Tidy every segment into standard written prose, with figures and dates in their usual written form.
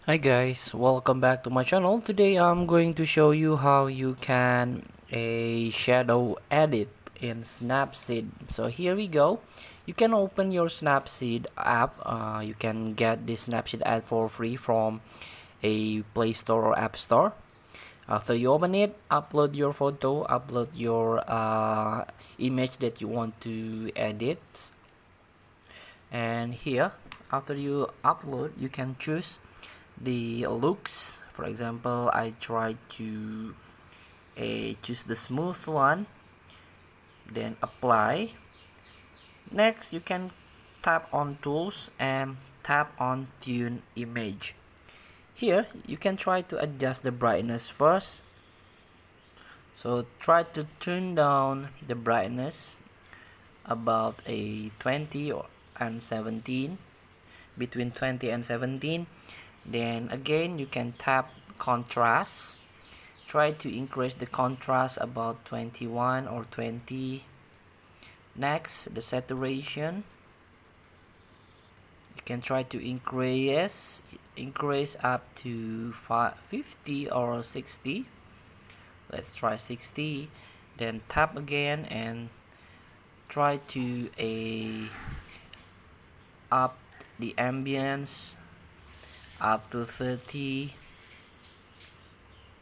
Hi guys, welcome back to my channel. Today I'm going to show you how you can a shadow edit in Snapseed. So here we go. You can open your Snapseed app. You can get this Snapseed app for free from a Play Store or App Store. After you open it, upload your photo, upload your image that you want to edit. And here, after you upload, you can choose the looks. For example, I try to choose the smooth one, then apply. Next, you can tap on tools and tap on tune image. Here you can try to adjust the brightness first, so try to turn down the brightness about a 20 and 17, between 20 and 17. Then again you can tap contrast, try to increase the contrast about 21 or 20. Next, the saturation, you can try to increase up to 50 or 60. Let's try 60. Then tap again and try to up the ambience up to 30,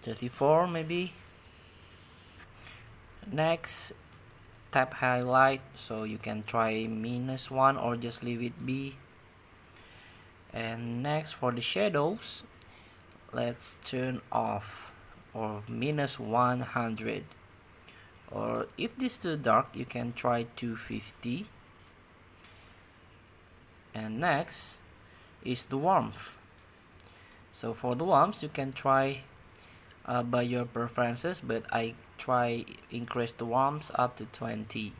34 maybe. Next, tap highlight, so you can try -1 or just leave it be. And next, for the shadows, let's turn off or -100, or if this is too dark you can try 250. And next is the warmth. So for the warmth you can try by your preferences, but I try increase the warmth up to 20.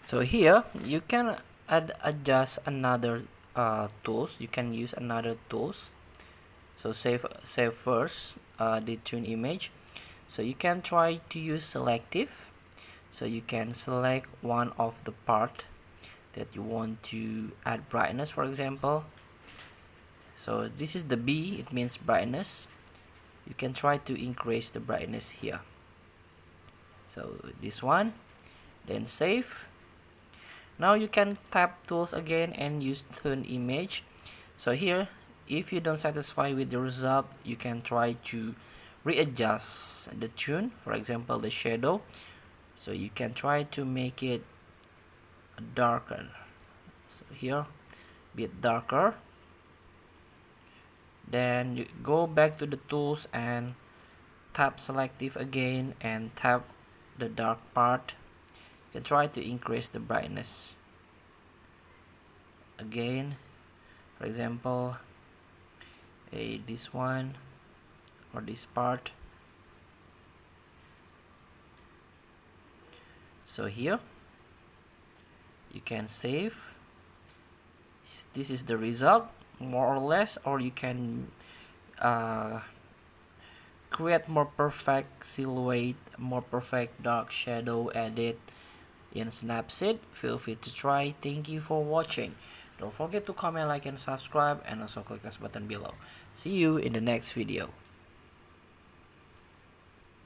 So here you can adjust another tools. You can use another tools. So save first the tune image. So you can try to use selective. So you can select one of the part that you want to add brightness, for example. So this is the B, it means brightness. You can try to increase the brightness here. So this one, then save. Now you can tap tools again and use tune image. So here, if you don't satisfy with the result, you can try to readjust the tune, for example the shadow. So you can try to make it darker. So here, bit darker. Then you go back to the tools and tap selective again and tap the dark part. You can try to increase the brightness again, for example this one or this part. So here you can save. This is the result more or less, or you can create more perfect silhouette, more perfect dark shadow edit in Snapseed. Feel free to try. Thank you for watching. Don't forget to comment, like, and subscribe, and also click this button below. See you in the next video.